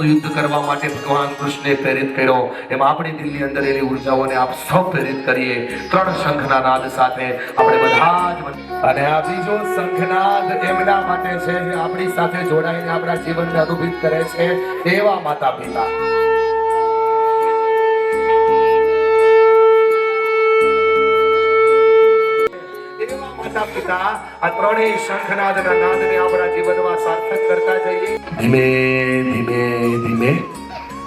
યુદ્ધ કરવા માટે ભગવાન કૃષ્ણે પ્રેરિત કર્યો, એમ આપણી દિલની અંદર એની ઉર્જાઓને આપ સૌ પ્રેરિત કરીએ ત્રણ શંખના નાદ સાથે આપણે બધા જ. અને આ બીજો શંખનાદ એમના માટે છે જે આપણી સાથે જોડાઈને આપણા જીવનને અનુભૂત કરે છે એવા માતા પિતા. આ ત્રણેય શંખનાદના નાદને આપણા જીવનમાં સાર્થક કરતા જઈએ. ધીમે ધીમે ધીમે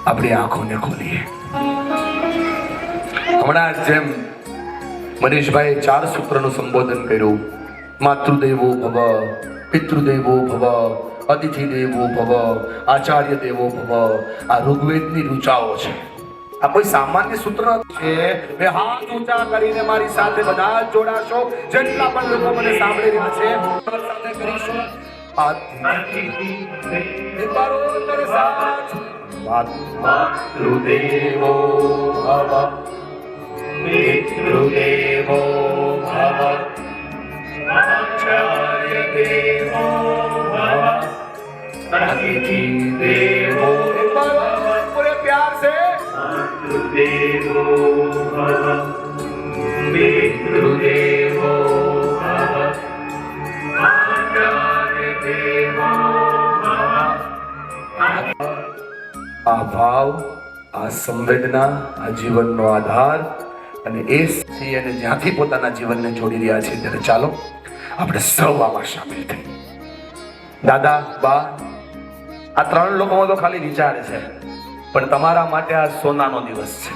આપણી આંખોને ખોલીએ. હમણાં જેમ મનીષભાઈ 4 સૂત્રનું સંબોધન કર્યું, માતૃદેવો ભવ, પિતૃદેવો ભવ, અતિથિ દેવો ભવ, આચાર્ય દેવો ભવ, આ ઋગ્વેદની ઋચાઓ છે. આ કોઈ સામાન્ય સૂત્ર છે. બે હાથ ઊંચા કરીને મારી સાથે બધા જ જોડાશો. જેટલા પણ લોકો મને સાંભળી રહ્યા છે સાથે કરીશું. માતૃદેવો ભવ, પિતૃદેવો ભવ, આચાર્ય દેવો ભવ, અતિથિ દેવો ભવ. પૂરે પ્યાર से देवो भव, पितृदेवो भव, आचार्य देवो भव. આ ભાવ, આ સંવેદના, આ જીવનનો આધાર અને એ છે અને જ્યાંથી પોતાના જીવનને જોડી રહ્યા છે ત્યારે ચાલો આપણે સૌ આમાં સામેલ થઈ. દાદા બા આ ત્રણ લોકોમાં તો ખાલી વિચાર છે, પણ તમારા માટે આ સોનાનો દિવસ છે.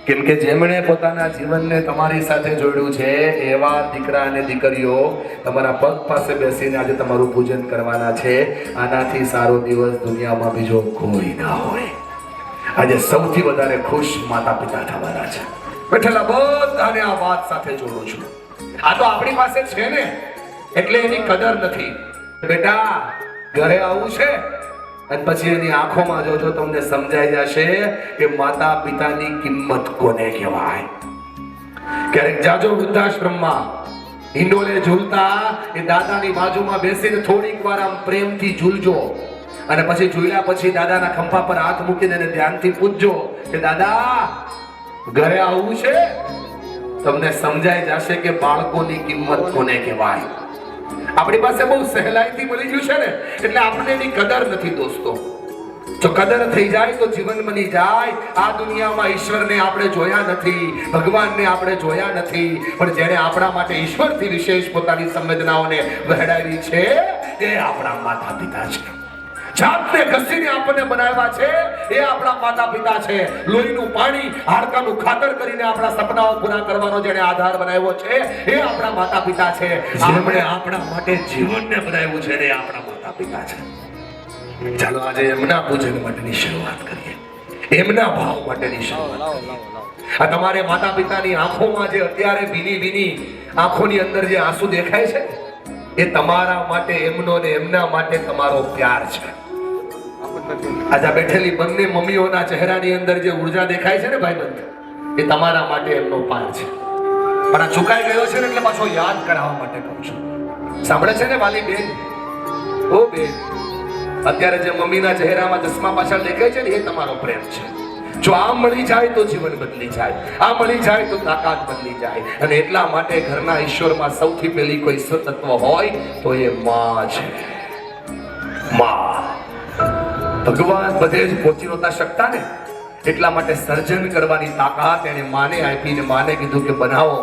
કેમ કે જેમણે પોતાના જીવનને તમારી સાથે જોડ્યું છે એવા દીકરા અને દીકરીઓ તમારા પગ પાસે બેસીને આજે તમારું પૂજન કરવાના છે. આનાથી સારો દિવસ દુનિયામાં બીજો કોઈ ના હોય. આજે સૌથી વધારે ખુશ માતા પિતા થવાના છે. બેઠેલા બધાને આ વાત સાથે જોડું છું. આ તો આપણી પાસે છે ને એટલે એની કદર નથી. બેટા ઘરે આવું છે અને પછી એની આંખોમાં જોજો તમને સમજાઈ જશે કે માતા પિતાની કિંમત કોને કહેવાય. ક્યારેક જાજો વૃદ્ધાશ્રમમાં હિંડોળે ઝૂલતા એ દાદાની બાજુમાં બેસીને થોડીક વાર આમ પ્રેમથી ઝૂલજો અને પછી ઝૂલ્યા પછી દાદાના ખંભા પર હાથ મૂકીને એને ધ્યાનથી પૂછજો કે દાદા ઘરે આવવું છે. તમને સમજાઈ જશે કે બાળકોની કિંમત કોને કહેવાય. આપણી પાસે બહુ સહેલાઈથી મળી ગયું છે ને એટલે આપણને એની કદર નથી દોસ્તો. જો કદર થઈ જાય તો જીવન બની જાય. આ દુનિયામાં ઈશ્વરને આપણે જોયા નથી, ભગવાનને આપણે જોયા નથી, પણ જેણે આપણા માટે ઈશ્વરથી વિશેષ પોતાની સંવેદનાઓને વહેડાવી છે એ આપણા માતા પિતા છે. જાતને ઘસીને આપણને બનાવ્યા છે એ આપણા માતા પિતા છે. લોહીનું પાણી, હાડકાનું ખાતર કરીને આપણા સપનાઓ પૂરા કરવાનો જેણે આધાર બનાવ્યો છે એ આપણા માતા પિતા છે. જેમણે આપણા માટે જીવનને બનાવ્યું છે એ આપણા માતા પિતા છે. ચાલો આજે એમના પૂજન માટેની શરૂઆત કરીએ, એમના ભાવ માટેની શરૂઆત. આ તમારે માતા પિતાની આંખોમાં જે અત્યારે ભીની ભીની આંખોની અંદર જે આંસુ દેખાય છે એ તમારા માટે એમનો ને એમના માટે તમારો પ્યાર છે. આજે બેઠેલી બંને મમ્મીઓના ચહેરાની અંદર જે ઉર્જા દેખાય છે ને ભાઈબંધ, એ તમારા માટે એમનો પાર છે. પણ આ ચુકાઈ ગયો છે ને એટલે પાછો યાદ કરાવવા માટે કહું છું. સાંભળે છે ને વાલી બેન? ઓ બેન, અત્યારે જે મમ્મીના ચહેરામાં ચશ્મા પાછળ દેખાય છે ને એ તમારો પ્રેમ છે. જો આ મળી જાય તો જીવન બદલી જાય, આ મળી જાય તો તાકાત બદલી જાય. અને એટલા માટે ઘરના ઈશ્વરમાં સૌથી પહેલી કોઈ ઈશ્વર તત્વ હોય તો એ માં છે. માં. ભગવાન બધે જ પહોંચી નહોતા શકતા ને એટલા માટે સર્જન કરવાની તાકાત એને માને આપીને માને કીધું કે બનાવો,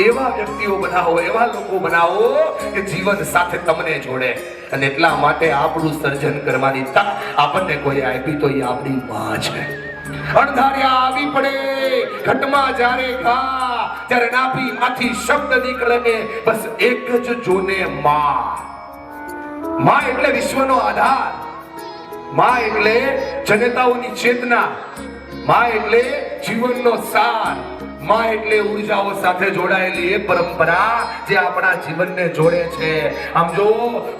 એવા વ્યક્તિઓ બનાવો, એવા લોકો બનાવો કે જીવન સાથે તમને જોડે. અને એટલા માટે આપણું સર્જન કરવાની તક આપણને કોઈ આપી તો એ આપણી માં છે. અણધાર્યા આવી પડે ઘટમાં જ્યારે ઘા, ત્યારે નાભીમાંથી શબ્દ નીકળે ને બસ એક જ જોને માં. માં એટલે વિશ્વનો આધાર, માં એટલે જનતાઓની ચેતના, માં એટલે જીવનનો સાર, માં એટલે ઉર્જાઓ સાથે જોડાયેલી એ પરંપરા જે આપણા જીવનને જોડે છે. આમ જો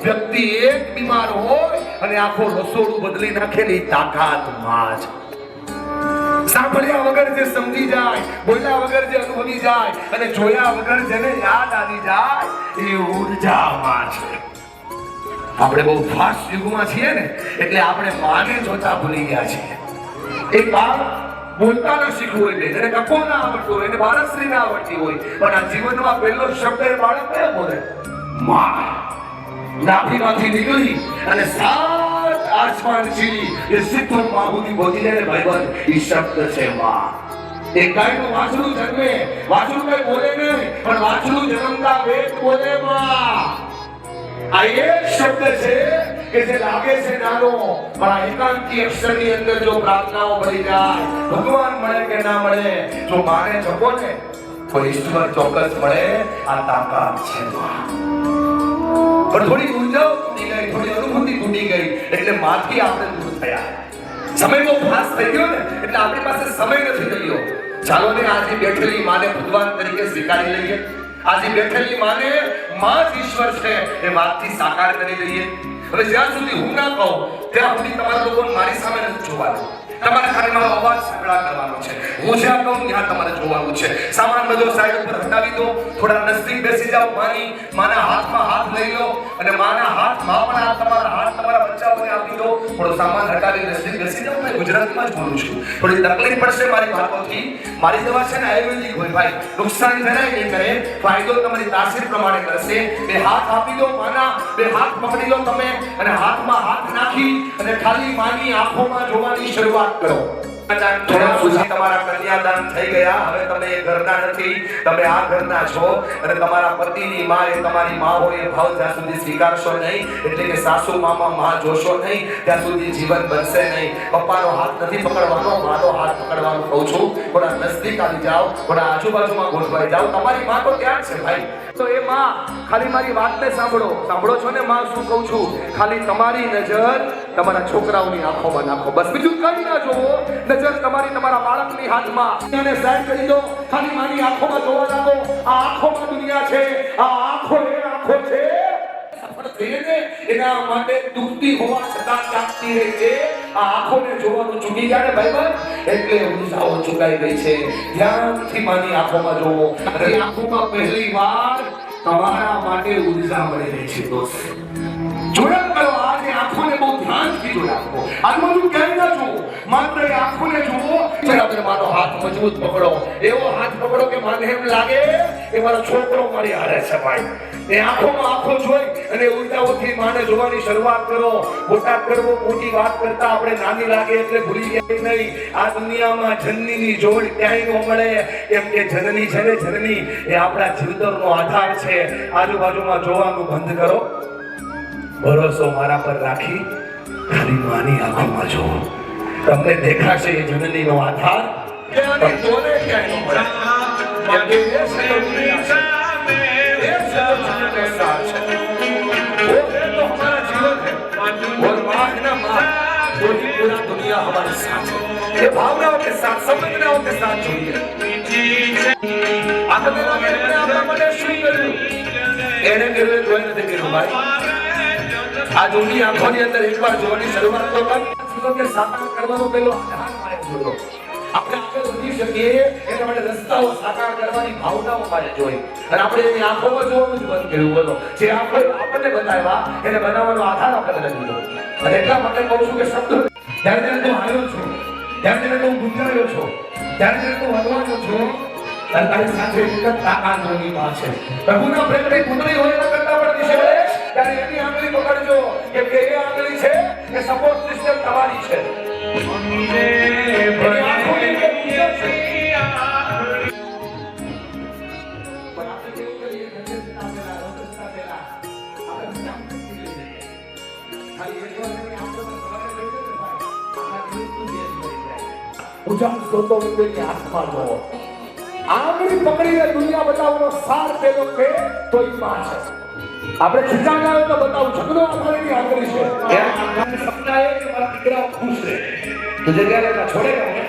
વ્યક્તિ એક બીમાર હોય અને આખો રસોડું બદલી નાખેલી તાકાત માં છે. સાંભળ્યા વગર જે સમજી જાય, બોલ્યા વગર જે અનુભવી જાય અને જોયા વગર જેને યાદ આવી જાય એ ઉર્જામાં છે. આપણે બહુ ફાસ્ટ યુગમાં છીએ ને, એટલે આપણે માને જોતા ભૂલી ગયા છીએ. એક બાપ બોલતા ન શીખવું હોય, એને કકો ના આવડતું હોય, એને બાળશ્રી ના આવડતી હોય, પણ આ જીવનમાં પહેલો શબ્દ એ બાળક કયો બોલે? માં. નાભીમાંથી નીકળી અને સાત આસમાન છીલી એ સિદ્ધ માહુદી પહોંચી જાય ને ભાઈબંધ, એ શબ્દ છે માં. એક ગાયનું વાછડું જન્મે, વાછડું કઈ બોલે નહીં, પણ વાછડું જન્મતા વેદ બોલે માં. આ એક શબ્દ છે કે જે લાગે છે નાનો, પણ આ એકાંકી અક્ષરની અંદર જો પ્રાર્થનાઓ ભરી જાય, ભગવાન મળે કે ના મળે, જો માને જપો ને તો ઈશ્વર ચોક્કસ મળે. આ તાકાત છે માં. પણ થોડી ઉર્જાઓ તૂટી ગઈ, થોડી અનુભૂતિ તૂટી ગઈ, એટલે માથી આપણે દૂર થયા. સમય બહુ ફાસ્ટ થઈ ગયો ને, એટલે આપણી પાસે સમય નથી રહ્યો. ચાલો ને આજે બેઠેલી માને ભગવાન તરીકે સ્વીકારી લઈએ. આજે બેઠેલી માને માં જ ઈશ્વર છે એ વાતથી સાકાર કરી લઈએ. હવે જ્યાં સુધી હું ના કહું ત્યાં સુધી તમારા લોકોને મારી સામે નથી જોવાનું. તમારે ખાલી મારો અવાજ સાંભળા કરવાનો છે. હું જ્યાં કહું ત્યાં તમારે જોવાનું છે. સામાન બધો સાઈડ ઉપર હટાવી દો, થોડા નજીક બેસી જાઓ. માના હાથમાં હાથ લઈ લો અને માના હાથમાં પણ તમારા હાથ તમારા બચ્ચાઓને આપી દો. થોડો સામાન હટાવી નજીક બેસી જાઓ. મેં ગુજરાતીમાં જ બોલું છું. થોડી તકલીફ પડશે મારી વાતોથી. મારી દવા છે ને આયુર્વેદિક હોય ભાઈ, નુકસાન જરાય નહીં કરે, ફાયદો તમારી તાસીર પ્રમાણે કરશે. બે હાથ આપી દો માના, બે હાથ પકડી લો તમે અને હાથમાં હાથ નાખી અને ખાલી માની આંખોમાં જોવાની શરૂઆત કરો. થોડા સુધી તમારા કન્યાદાન થઈ ગયા. હવે તમે એ ઘરના નથી, તમે આ ઘરના છો અને તમારા પતિની માં એ તમારી માં હોય એ ભાવ જ્યાં સુધી સ્વીકારશો નહીં, એટલે કે સાસુ મામા માં જોશો નહીં, ત્યાં સુધી જીવન બનશે નહીં. પપ્પાનો હાથ નથી પકડવાનો, માનો હાથ પકડવાનો કહું છું. થોડા નજદીક આવી જાઓ, થોડા આજુબાજુમાં ગોઠવાઈ જાઓ. તમારી માં તો ત્યાં છે ભાઈ. તો એ માં ખાલી મારી વાતને સાંભળો. સાંભળો છો ને માં શું કહું છું? ખાલી તમારી નજર તમારા છોકરાઓની આંખોમાં નાખો, બસ બીજું કઈ ના જોવો. નજર તમારી તમારા બાળકની હાથમાં અને સાઈડ કરી દો. ખાલી મારી આંખોમાં જોવા લાગો. આ આંખોમાં દુનિયા છે. આ આંખો એ આંખો છે સફળ થઈને એના માટે દુખતી હોવા છતાં જાગતી રહે છે. આ આંખોને જોવાનું ચૂકી ગયા ને ભાઈબંધ, એટલે ઉર્જાઓ ચુકાઈ ગઈ છે. ધ્યાનથી માની આંખોમાં જોવો અને આંખોમાં પહેલી વાર તમારા માટે ઉર્જા મળી રહી છે. દોસ્ત જોયા કરો, આજે આંખોને બહુ ધ્યાનથી જોયા કરો. આજુબાજુ ક્યાંય ના જુઓ, માત્ર એ આંખોને જુઓ. બરાબર મારો હાથ મજબૂત પકડો, એવો હાથ પકડો કે મને એમ લાગે કે મારો છોકરો મારી હારે છે ભાઈ. એ આંખોમાં આંખો જોઈ અને ઉર્જાઓથી માને જોવાની શરૂઆત કરો. મોટા કરવો, મોટી વાત કરતા આપણે નાની લાગે એટલે ભૂલી જાય નહીં. આ દુનિયામાં જનનીની જોડ ક્યાંય ન મળે, કેમ કે જનની છે ને, જનની એ આપણા જીવતરનો આધાર છે. આજુબાજુમાં જોવાનું બંધ કરો, ભરોસો મારા પર રાખી ખાલી માની આંખોમાં જુઓ. તમને દેખાશે એ જનનીનો આધાર. જોને ક્યાંય ન મળે. पूरा दुनिया हमारे साथ है. ये भावनाओं के साथ, संवेदनाओं के साथ जुड़िए. आपने अपना मन शुरू કર્યું એને કર્યું કોઈ નથી કર્યું ભાઈ. આ દુનિયા આંખોની અંદર એકવાર જોવાની શરૂઆત તો કર કે સાકાર કરવાનો પેલો આધાર મારે જોયો. આપણે આગળ વધી શકીએ એના માટે રસ્તાઓ સાકાર કરવાની ભાવનાઓ મારે જોઈ અને આપણે એની આંખોમાં જોવાનું જ બંધ કર્યું. બોલો, જે આંખો આપણને બતાવ્યા એને બનાવવાનો આધાર આપણે નથી લીધો. અને એટલા માટે કહું છું કે શબ્દ જ્યારે જ્યારે તું આવ્યો છો, જ્યારે જ્યારે તું ગુંજાયો છો, જ્યારે જ્યારે તું વધવાનો છો, તારી સાથે એક જ તાકાતની વાત છે. પ્રભુના પ્રેમની પુત્રી હોય એના કરતા પણ વિશે ત્યારે એની આંગળી પકડજો કે એ આંગળી છે કે સપોર્ટ સિસ્ટમ તમારી છે. ઉજાસ સ્ત્રોતો વચ્ચેની આંખમાં જોવો. આંગળી પકડીને દુનિયા બતાવવાનો સાર પેલો કે તો ઈ માં છે. આપણે ખીચાના આવે તો બતાવું છગડો આપણની આંગળી છે. સપના એ કે મારા દીકરાઓ ખુશ રહે તો જગ્યાએ છોડેગા ને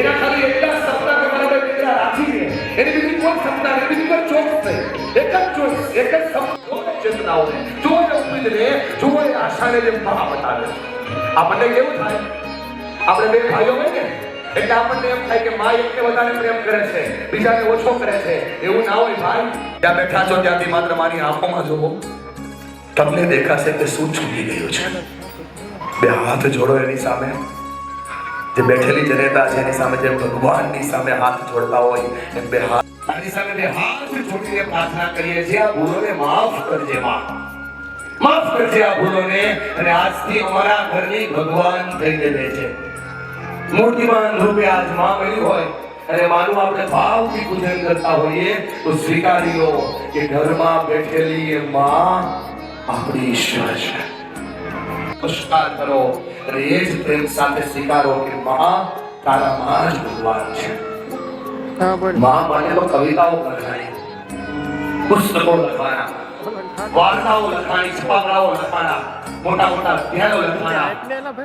એના ખાલી એટલા સપના કે મારા દીકરા રાજી રહે. એની બીજી કોઈ સપના નહીં, બીજી કોઈ ચોઈસ નહીં. એક જ ચોઈસ, એક જ સપના. ચેતનાઓને જોઈ ઉમ્મીદને જોઈ આશાને જેમ ભાવ બતાવે. આપણને કેવું થાય? આપણે બે ભાઈઓ હોય ને એટલે આપણને એમ થાય કે માં એકને વધારે પ્રેમ કરે છે, બીજાને ઓછો કરે છે. એવું ના હોય ભાઈ. ત્યાં બેઠા છો ત્યાંથી માત્ર મારી આંખોમાં જોવો. તમને દેખાશે કે શું છૂટી ગયું છે. બે હાથ જોડો એની સામે. જે બેઠેલી જનતા છે એની સામે જેમ ભગવાનની સામે હાથ જોડતા હોય એમ બે હાથ આની સામે બે હાથ જોડીને પ્રાર્થના કરીએ છીએ, આ ભૂલોને માફ કરજે માં, માફ કરજે આ ભૂલોને. અને આજથી અમારા ઘરની ભગવાન થઈને રહે છે. મૂર્તિમાન રૂપે આજ માં મળ્યું હોય અને માનું આપણે ભાવથી પૂજન કરતા હોઈએ તો સ્વીકારી લો કે ઘરમાં બેઠેલી એ માં આપણી ઈશ્વર છે. નમસ્કાર કરો અને એ જ પ્રેમ સાથે સ્વીકારો કે માં તારામાં જ ભગવાન છે. માં માટે તો કવિતાઓ લખાણી, પુસ્તકો લખવાના, વાર્તાઓ લખાણી, છપાવડાઓ લખાણા, મોટા મોટા અધ્યાયો લખવાના,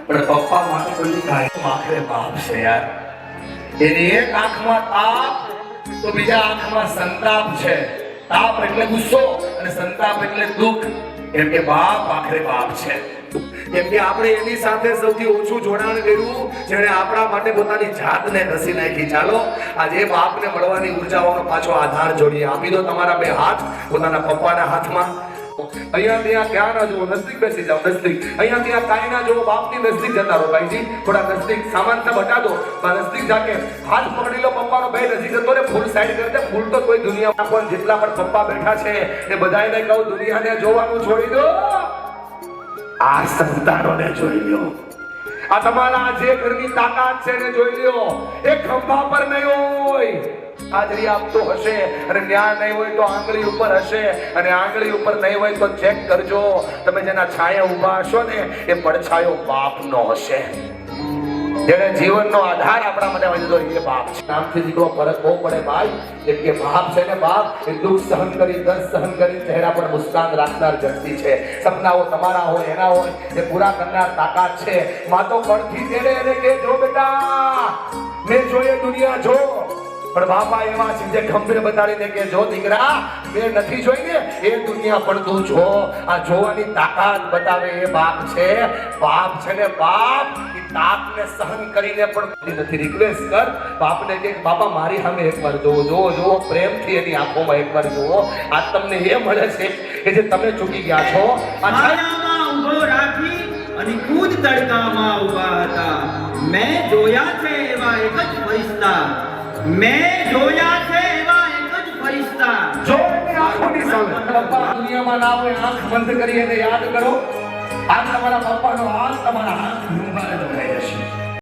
પણ પપ્પા માટે કોઈ કાંઈ આખરે બાપ છે યાર. એની એક આંખમાં તાપ તો બીજા આંખમાં સંતાપ છે. તાપ એટલે ગુસ્સો અને સંતાપ એટલે દુઃખ. એમ કે બાપ આખરે બાપ છે. કેમ કે આપણે એની સાથે સૌથી ઓછું જોડાણ કર્યું જેણે આપણા માટે પોતાની જાતને ઘસી નાખી. ચાલો આજે બાપને મળવાની ઉર્જાઓનો પાછો આધાર જોડીએ. આપી દો તમારા બે હાથ પોતાના પપ્પાના હાથમાં. અહીંયા ત્યાં ક્યાં ના જુઓ, નજદીક બેસી જાઓ, નજદીક. અહીંયા ત્યાં કાંઈ ના જુઓ, બાપની નજદીક જતા રહો ભાઈજી. થોડા નજદીક સામાન સે બટા દો, નજદીક જાકે હાથ પકડી લો પપ્પાનો. બે નજીક જતો રે, ફૂલ સાઈડ કરી દે. ફૂલ તો કોઈ દુનિયામાં પણ જેટલા પણ પપ્પા બેઠા છે એ બધાને કહું દુનિયાને જોવાનું છોડી દો, આ સંતાનોને જોઈ લો. આ તમારા જે ઘરની તાકાત છે એને જોઈ લો. એક ખંભા પર નહીં હોય હાજરી આપતો હશે અને ન્યાય નહીં હોય તો આંગળી ઉપર હશે અને આંગળી ઉપર નહીં હોય તો ચેક કરજો. તમે જેના છાયા ઊભા હશો ને એ પડછાયો બાપનો હશે. જેને જીવનનો આધાર આપણા માટે વધ્યો એ બાપ છે. નામથી દીકરો ફરક બહુ પડે ભાઈ. કેમ કે બાપ છે ને બાપ એ દુઃખ સહન કરી, દર્દ સહન કરી ચહેરા પર મુસ્કાન રાખનાર વ્યક્તિ છે. સપનાઓ તમારા હોય એના હોય એ પૂરા કરનાર તાકાત છે. માં તો પડથી તેડે એને કે જો બેટા મેં જોઈએ દુનિયા જો, પણ બાપા એવા છે જે ખંભે બતાડીને કે જો દીકરા મેં નથી જોઈ ને એ દુનિયા પણ તું જો. આ જોવાની તાકાત બતાવે એ બાપ છે. બાપ છે ને બાપ એ તાપને સહન કરીને પણ નથી. રિક્વેસ્ટ કર બાપને કે બાપા મારી સામે એકવાર જોવો, જોવો, જોવો, પ્રેમથી એની આંખોમાં એકવાર જોવો. આ તમને એ મળે છે કે જે તમે ચૂકી ગયા છો. છાયામાં ઊભો રાખી અને ખુદ તડકામાં ઊભા હતા. મેં જોયા છે એવા એક જ ફરિશ્તા, મેં જોયા છે એવા એક જ ફરિશ્તા. જો એની આંખોની સામે પપ્પા દુનિયામાં ના હોય આંખ બંધ કરી એને યાદ કરો. આ તમારા પપ્પાનો હાથ તમારા હાથ ઊભા રહે.